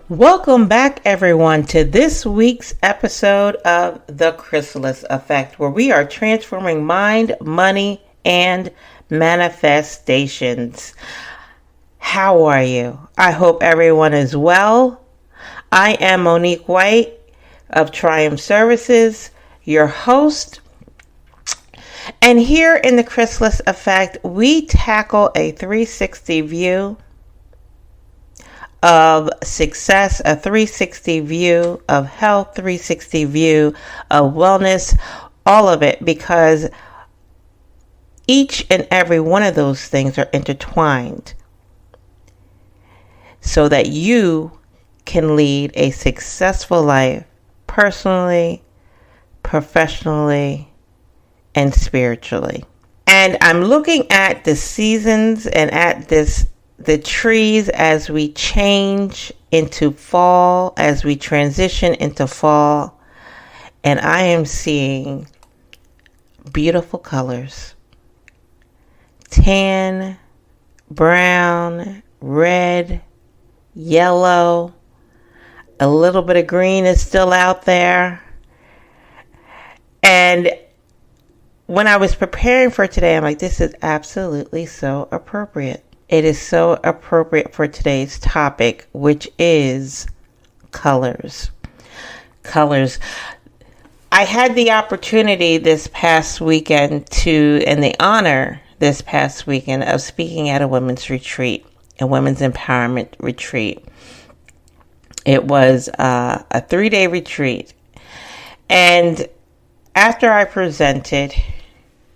Welcome back, everyone, to this week's episode of The Chrysalis Effect, where we are transforming mind, money, and manifestations. How are you? I hope everyone is well. I am Monique White of Triumph Services, your host. And here in The Chrysalis Effect, we tackle a 360 view of success, a 360 view of health, 360 view of wellness, all of it, because each and every one of those things are intertwined so that you can lead a successful life personally, professionally, and spiritually. And I'm looking at the seasons and at the trees as we change into fall, as we transition into fall, and I am seeing beautiful colors. Tan, brown, red, yellow, a little bit of green is still out there. And when I was preparing for today, I'm like, this is absolutely so appropriate. It is so appropriate for today's topic, which is colors. Colors. I had the opportunity this past weekend and the honor this past weekend of speaking at a women's retreat, a women's empowerment retreat. It was a 3-day retreat. And after I presented,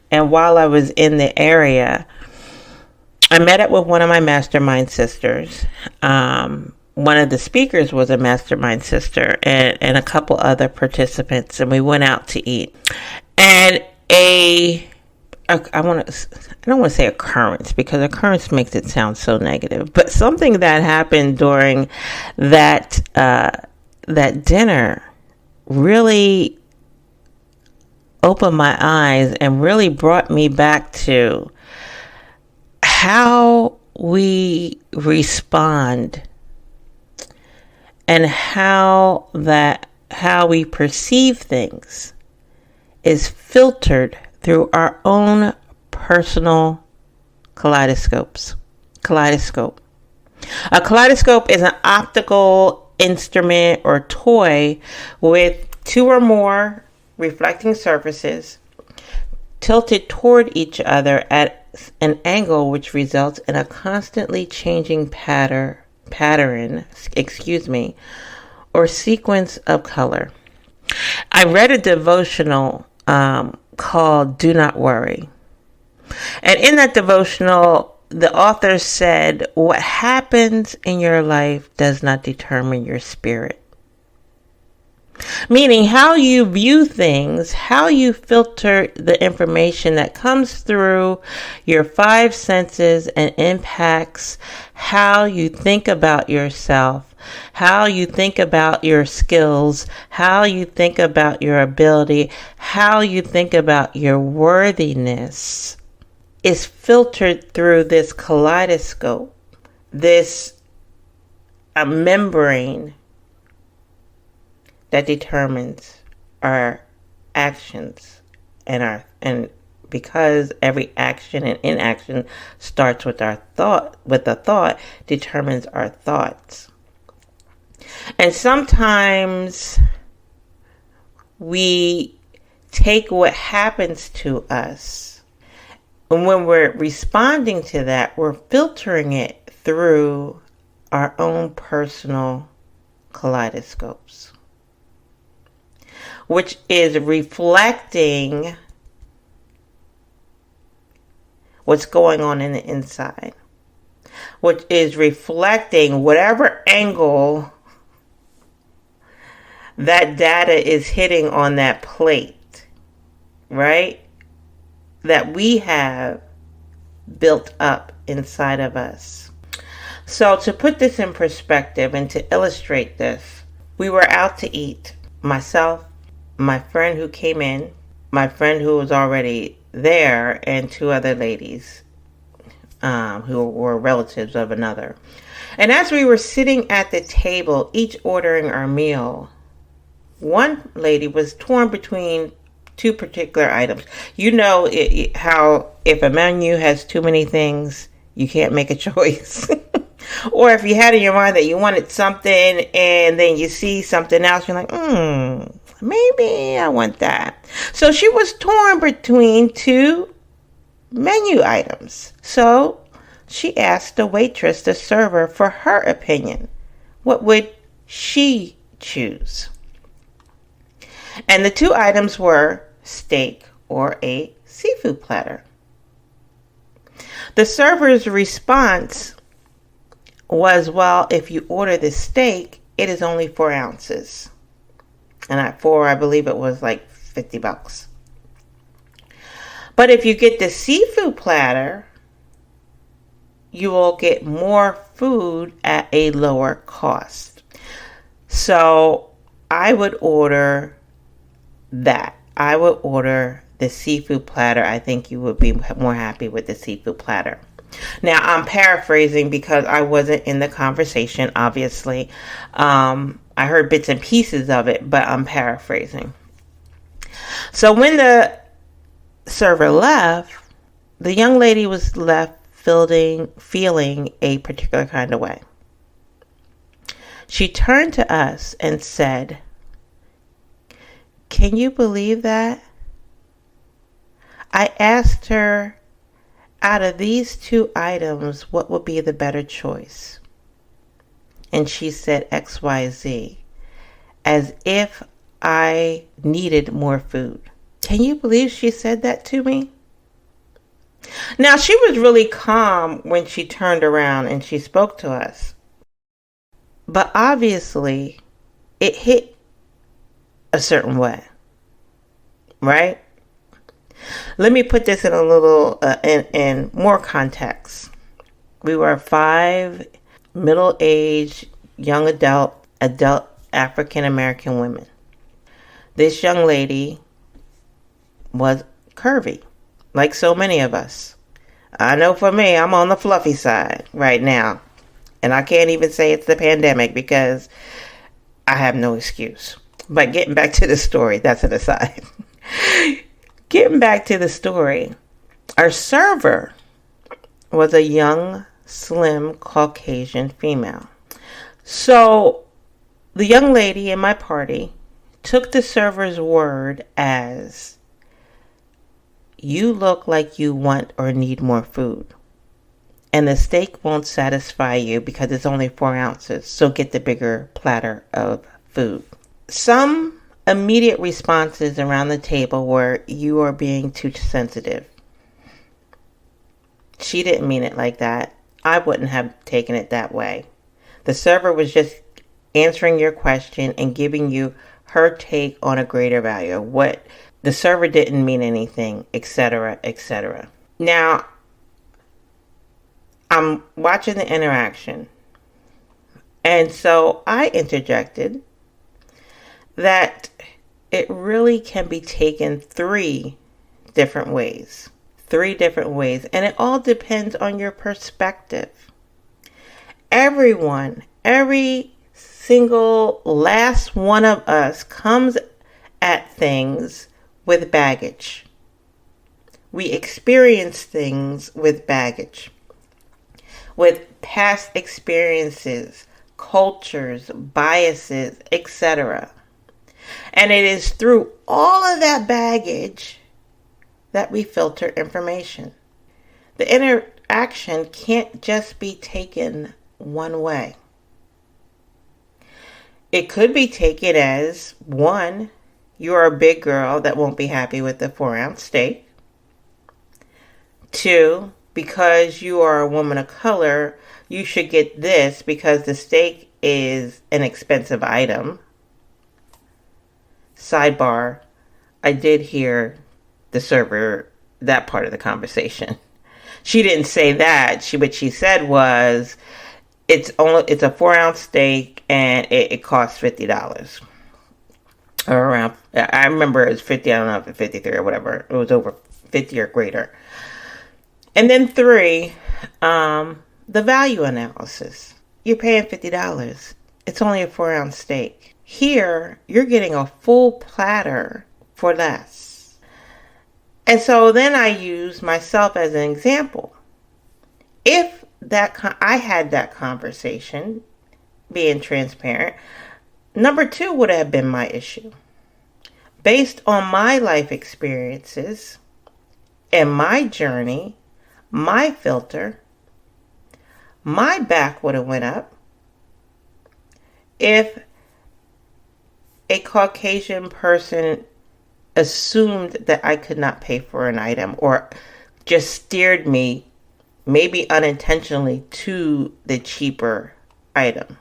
and while I was in the area, I met up with one of my mastermind sisters. One of the speakers was a mastermind sister and a couple other participants, and we went out to eat. And I don't want to say occurrence, because occurrence makes it sound so negative, but something that happened during that dinner really opened my eyes and really brought me back to how we respond and how we perceive things is filtered through our own personal kaleidoscope. A kaleidoscope is an optical instrument or toy with 2 or more reflecting surfaces tilted toward each other at an angle, which results in a constantly changing pattern, or sequence of color. I read a devotional called Do Not Worry. And in that devotional, the author said, what happens in your life does not determine your spirit. Meaning how you view things, how you filter the information that comes through your 5 senses and impacts how you think about yourself, how you think about your skills, how you think about your ability, how you think about your worthiness is filtered through this kaleidoscope, this membrane that determines our actions and because every action and inaction starts with a thought determines our thoughts. And sometimes we take what happens to us, and when we're responding to that, we're filtering it through our own personal kaleidoscopes, which is reflecting what's going on in the inside, which is reflecting whatever angle that data is hitting on that plate, right? That we have built up inside of us. So to put this in perspective and to illustrate this, we were out to eat. Myself, my friend who came in, my friend who was already there, and 2 other ladies. who were relatives of another. And as we were sitting at the table, each ordering our meal, one lady was torn between two particular items. You know how if a menu has too many things, you can't make a choice. Or if you had in your mind that you wanted something and then you see something else, you're like, maybe I want that. So she was torn between two menu items. So she asked the waitress, the server, for her opinion. What would she choose? And the two items were steak or a seafood platter. The server's response was, well, if you order the steak, it is only 4 ounces. And at 4, I believe it was like $50. But if you get the seafood platter, you will get more food at a lower cost. So I would order that. I would order the seafood platter. I think you would be more happy with the seafood platter. Now, I'm paraphrasing because I wasn't in the conversation, obviously. I heard bits and pieces of it, but I'm paraphrasing. So when the server left, the young lady was left feeling a particular kind of way. She turned to us and said, "Can you believe that? I asked her, out of these two items, what would be the better choice? And she said XYZ, as if I needed more food." Can you believe she said that to me? Now, she was really calm when she turned around and she spoke to us. But obviously, it hit a certain way, right? Let me put this in a little, in more context. We were 5 middle-aged, young adult African-American women. This young lady was curvy, like so many of us. I know for me, I'm on the fluffy side right now. And I can't even say it's the pandemic because I have no excuse. But getting back to the story, that's an aside. Getting back to the story, our server was a young, slim, Caucasian female. So the young lady in my party took the server's word as, "You look like you want or need more food. And the steak won't satisfy you because it's only 4 ounces. So get the bigger platter of food." Some immediate responses around the table were, "You are being too sensitive." She didn't mean it like that. I wouldn't have taken it that way. The server was just answering your question and giving you her take on a greater value. What the server didn't mean anything, etc., etc. Now, I'm watching the interaction. And so I interjected that it really can be taken 3 different ways. 3 different ways. And it all depends on your perspective. Everyone, every single last one of us comes at things with baggage. We experience things with baggage, with past experiences, cultures, biases, etc. And it is through all of that baggage that we filter information. The interaction can't just be taken one way. It could be taken as, 1, you're a big girl that won't be happy with the 4-ounce steak. 2, because you are a woman of color, you should get this because the steak is an expensive item. Sidebar, I did hear the server, that part of the conversation. She didn't say that. What she said was, it's a 4-ounce steak and it costs $50. Or around, I remember it was 50, I don't know if it's 53 or whatever. It was over 50 or greater. And then 3, the value analysis. You're paying $50. It's only a 4-ounce steak. Here, you're getting a full platter for less. And so then I use myself as an example. If I had that conversation, being transparent, number 2 would have been my issue. Based on my life experiences and my journey, my filter, my back would have went up if a Caucasian person assumed that I could not pay for an item or just steered me, maybe unintentionally, to the cheaper item.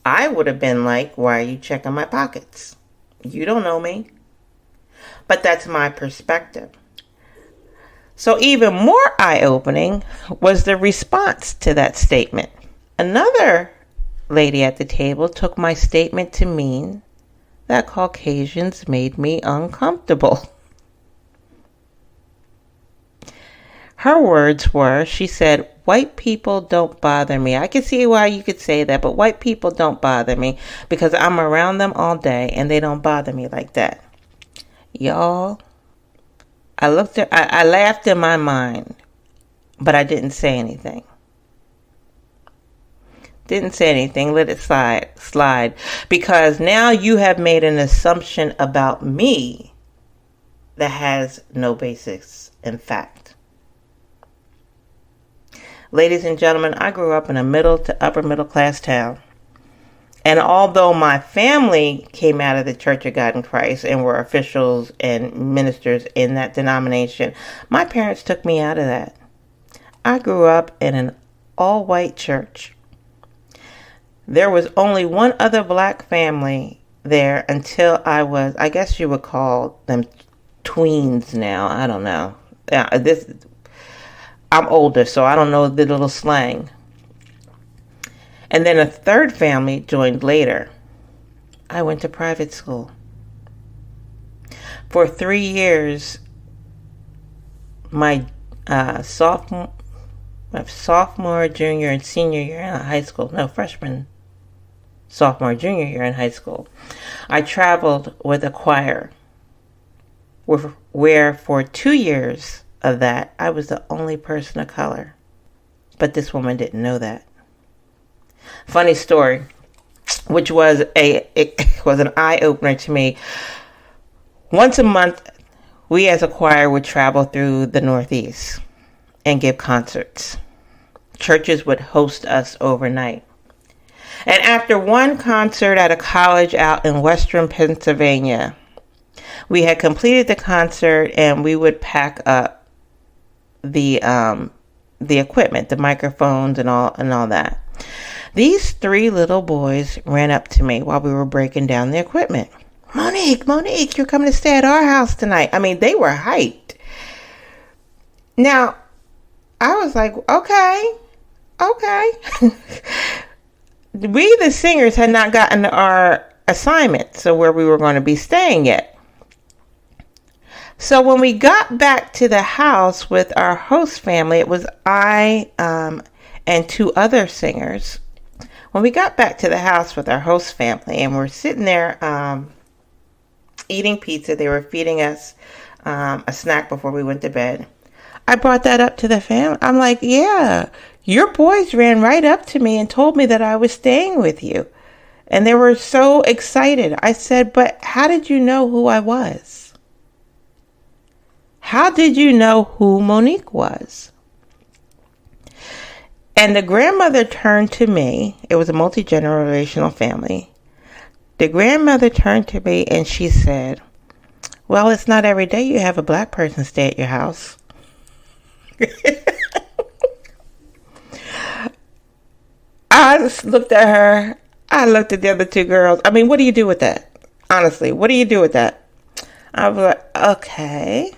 I would have been like, why are you checking my pockets? You don't know me. But that's my perspective. So even more eye-opening was the response to that statement. Another lady at the table took my statement to mean that Caucasians made me uncomfortable. Her words were, she said, white people don't bother me. I can see why you could say that, but white people don't bother me because I'm around them all day and they don't bother me like that. Y'all, I laughed in my mind, but I didn't say anything. Didn't say anything, let it slide, because now you have made an assumption about me that has no basis in fact. Ladies and gentlemen, I grew up in a middle to upper middle class town. And although my family came out of the Church of God in Christ and were officials and ministers in that denomination, my parents took me out of that. I grew up in an all-white church. There was only one other black family there until I guess you would call them tweens now. I don't know. I'm older, so I don't know the little slang. And then a third family joined later. I went to private school. For 3 years, my sophomore, junior, and senior year in high school, freshman, sophomore, junior year in high school, I traveled with a choir where for 2 years of that, I was the only person of color. But this woman didn't know that. Funny story, which was an eye-opener to me. Once a month, we as a choir would travel through the Northeast and give concerts. Churches would host us overnight. And after one concert at a college out in western Pennsylvania, we had completed the concert and we would pack up the equipment, the microphones and all that. These 3 little boys ran up to me while we were breaking down the equipment. Monique, you're coming to stay at our house tonight. I mean, they were hyped. Now, I was like, okay. We, the singers, had not gotten our assignment, so where we were going to be staying yet. So when we got back to the house with our host family, it was I and 2 other singers. When we got back to the house with our host family and we're sitting there eating pizza, they were feeding us a snack before we went to bed. I brought that up to the family. I'm like, yeah, your boys ran right up to me and told me that I was staying with you. And they were so excited. I said, but how did you know who I was? How did you know who Monique was? And the grandmother turned to me. It was a multi-generational family. The grandmother turned to me and she said, well, it's not every day you have a black person stay at your house. I just looked at her. I looked at the other 2 girls. I mean, what do you do with that? Honestly, what do you do with that? I was like, okay.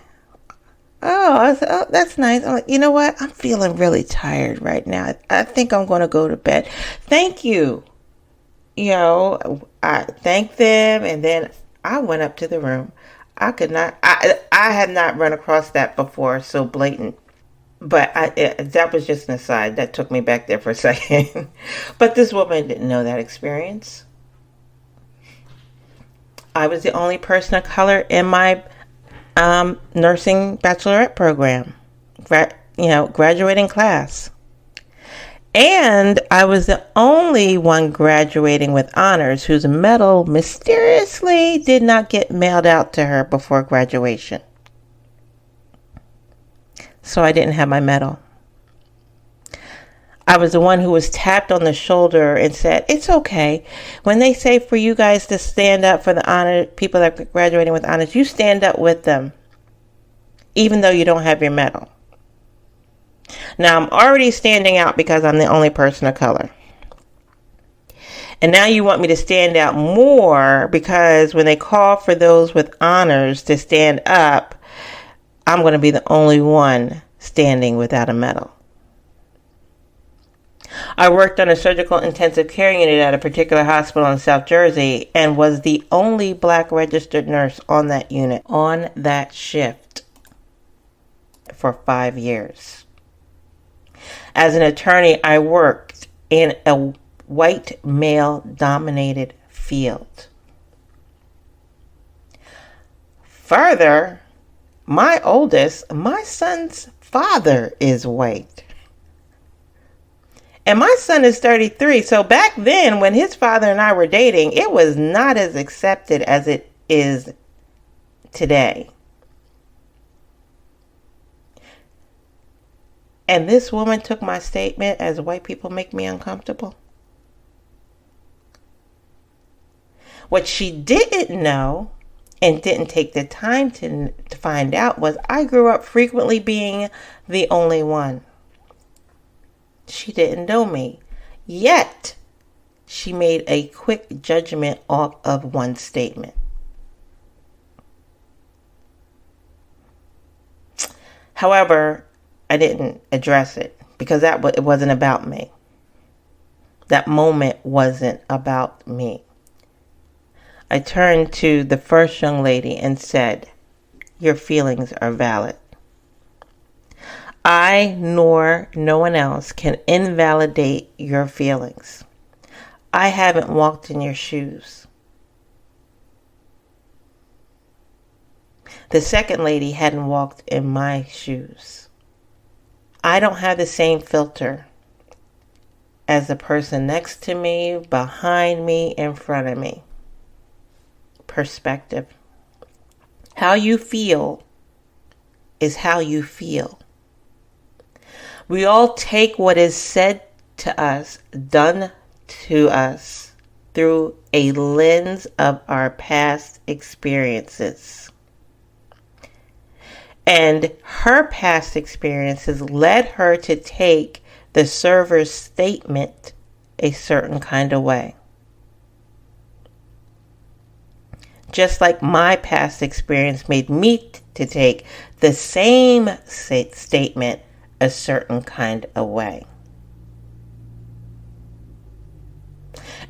I said, oh, that's nice. I'm like, you know what? I'm feeling really tired right now. I think I'm going to go to bed. Thank you. I thanked them and then I went up to the room. I had not run across that before, so blatant. But that was just an aside. That took me back there for a second. But this woman didn't know that experience. I was the only person of color in my nursing bachelorette program, graduating class. And I was the only one graduating with honors whose medal mysteriously did not get mailed out to her before graduation. So I didn't have my medal. I was the one who was tapped on the shoulder and said, it's okay. When they say for you guys to stand up for the honor, people that are graduating with honors, you stand up with them, even though you don't have your medal. Now I'm already standing out because I'm the only person of color. And now you want me to stand out more because when they call for those with honors to stand up, I'm going to be the only one standing without a medal. I worked on a surgical intensive care unit at a particular hospital in South Jersey and was the only black registered nurse on that unit, on that shift, for 5 years. As an attorney, I worked in a white male-dominated field. Further, my son's father is white. And my son is 33. So back then, when his father and I were dating, it was not as accepted as it is today. And this woman took my statement as white people make me uncomfortable. What she didn't know and didn't take the time to find out was I grew up frequently being the only one. She didn't know me. Yet, she made a quick judgment off of one statement. However, I didn't address it because it wasn't about me. That moment wasn't about me. I turned to the first young lady and said, your feelings are valid. I nor no one else can invalidate your feelings. I haven't walked in your shoes. The second lady hadn't walked in my shoes. I don't have the same filter as the person next to me, behind me, in front of me. Perspective. How you feel is how you feel. We all take what is said to us, done to us, through a lens of our past experiences. And her past experiences led her to take the server's statement a certain kind of way. Just like my past experience made me to take the same statement a certain kind of way.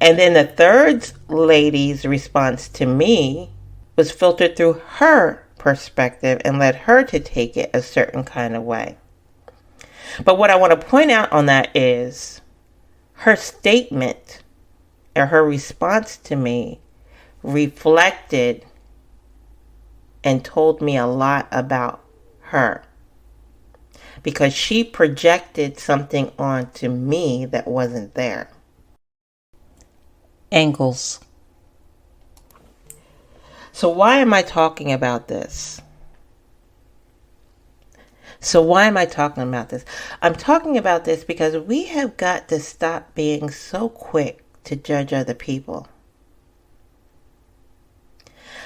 And then the third lady's response to me was filtered through her perspective and led her to take it a certain kind of way. But what I want to point out on that is her statement or her response to me reflected and told me a lot about her, because she projected something onto me that wasn't there. Angles. So why am I talking about this? I'm talking about this because we have got to stop being so quick to judge other people.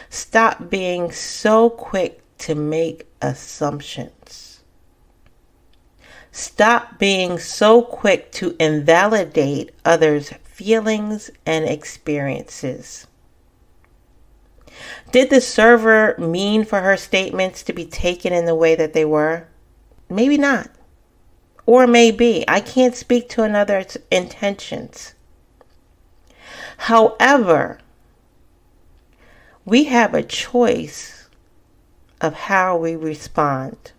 Stop being so quick to make assumptions. Stop being so quick to invalidate others' feelings and experiences. Did the server mean for her statements to be taken in the way that they were? Maybe not. Or maybe. I can't speak to another's intentions. However, we have a choice of how we respond.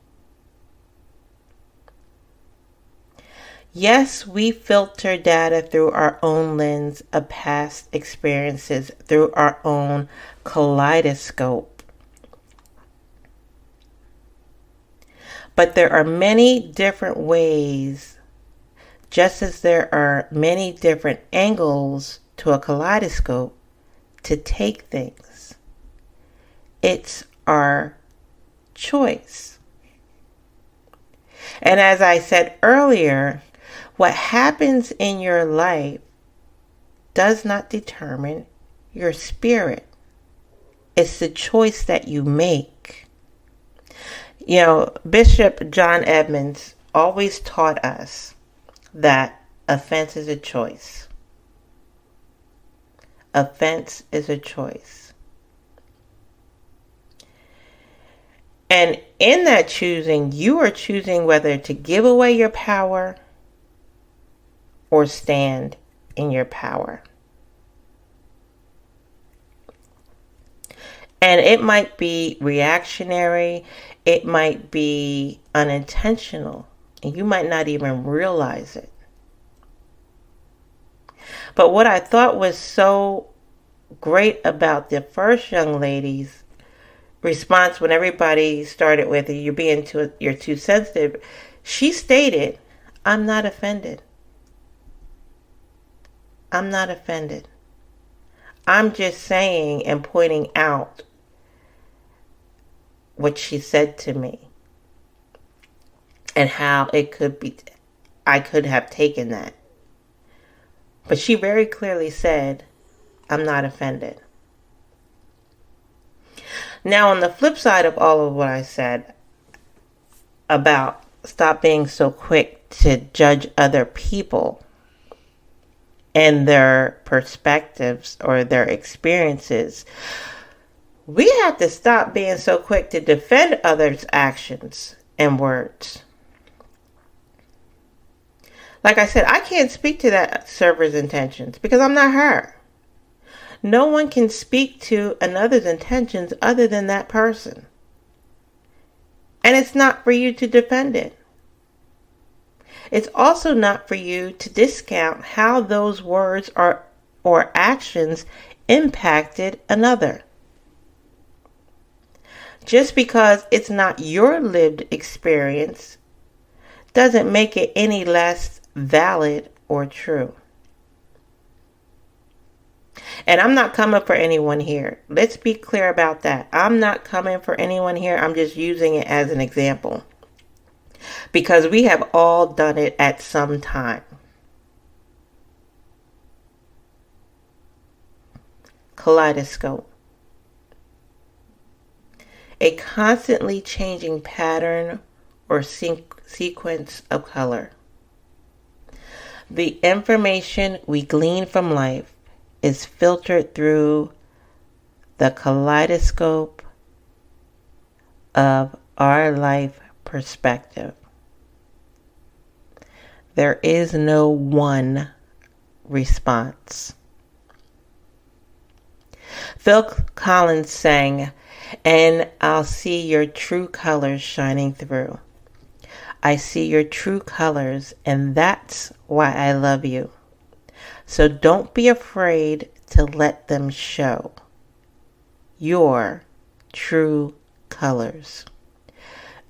Yes, we filter data through our own lens of past experiences, through our own kaleidoscope. But there are many different ways, just as there are many different angles to a kaleidoscope, to take things. It's our choice. And as I said earlier, what happens in your life does not determine your spirit. It's the choice that you make. You know, Bishop John Edmonds always taught us that offense is a choice. Offense is a choice. And in that choosing, you are choosing whether to give away your power or stand in your power. And it might be reactionary, it might be unintentional, and you might not even realize it. But what I thought was so great about the first young lady's response when everybody started with, you're too sensitive, she stated, I'm not offended. I'm not offended. I'm just saying and pointing out what she said to me and how it could be, I could have taken that. But she very clearly said, I'm not offended. Now, on the flip side of all of what I said about stop being so quick to judge other people and their perspectives or their experiences, we have to stop being so quick to defend others' actions and words. Like I said, I can't speak to that server's intentions because I'm not her. No one can speak to another's intentions other than that person. And it's not for you to defend it. It's also not for you to discount how those words or actions impacted another. Just because it's not your lived experience doesn't make it any less valid or true. And I'm not coming for anyone here. Let's be clear about that. I'm not coming for anyone here. I'm just using it as an example. Because we have all done it at some time. Kaleidoscope. A constantly changing pattern or sequence of color. The information we glean from life is filtered through the kaleidoscope of our life perspective. There is no one response. Phil Collins sang, "And I'll see your true colors shining through. I see your true colors, and that's why I love you. So don't be afraid to let them show your true colors."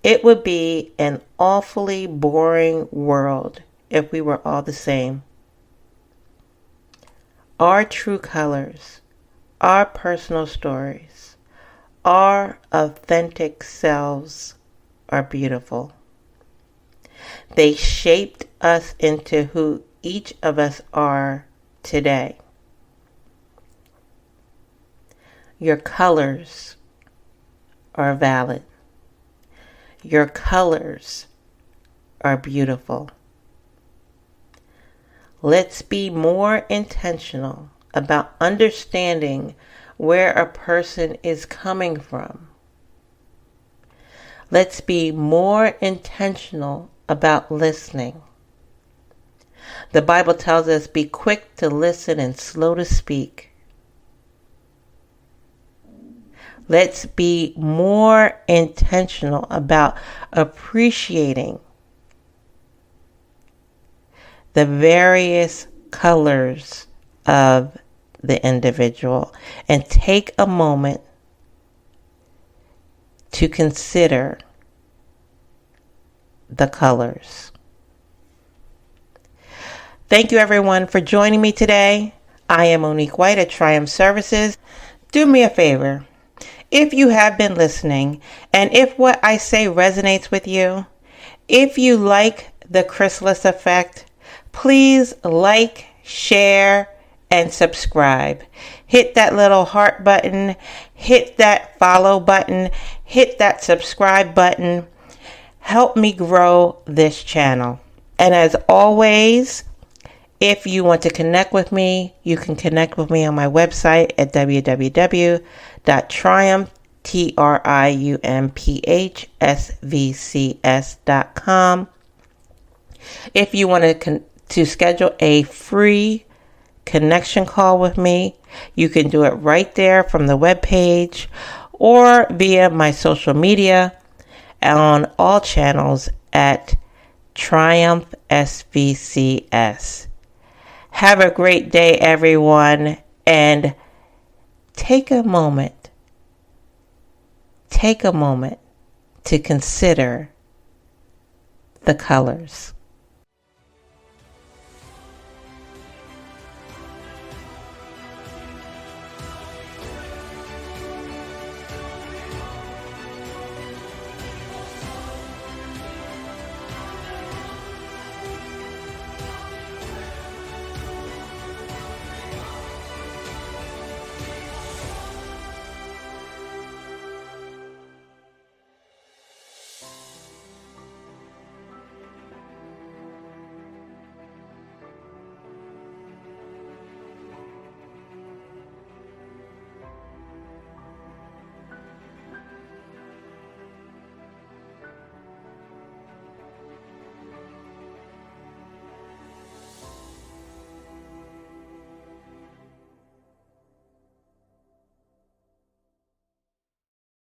It would be an awfully boring world if we were all the same. Our true colors, our personal stories, our authentic selves are beautiful. They shaped us into who each of us are today. Your colors are valid. Your colors are beautiful. Let's be more intentional about understanding where a person is coming from. Let's be more intentional about listening. The Bible tells us, be quick to listen and slow to speak. Let's be more intentional about appreciating the various colors of the individual and take a moment to consider the colors. Thank you everyone for joining me today. I am Monique White at Triumph Services. Do me a favor. If you have been listening and if what I say resonates with you, if you like the Chrysalis effect, please like, share, and subscribe. Hit that little heart button, hit that follow button, hit that subscribe button. Help me grow this channel. And as always, if you want to connect with me, you can connect with me on my website at www.triumphsvcs.com. If you want to schedule a free connection call with me, you can do it right there from the webpage or via my social media on all channels at Triumph SVCS. Have a great day, everyone, and take a moment to consider the colors.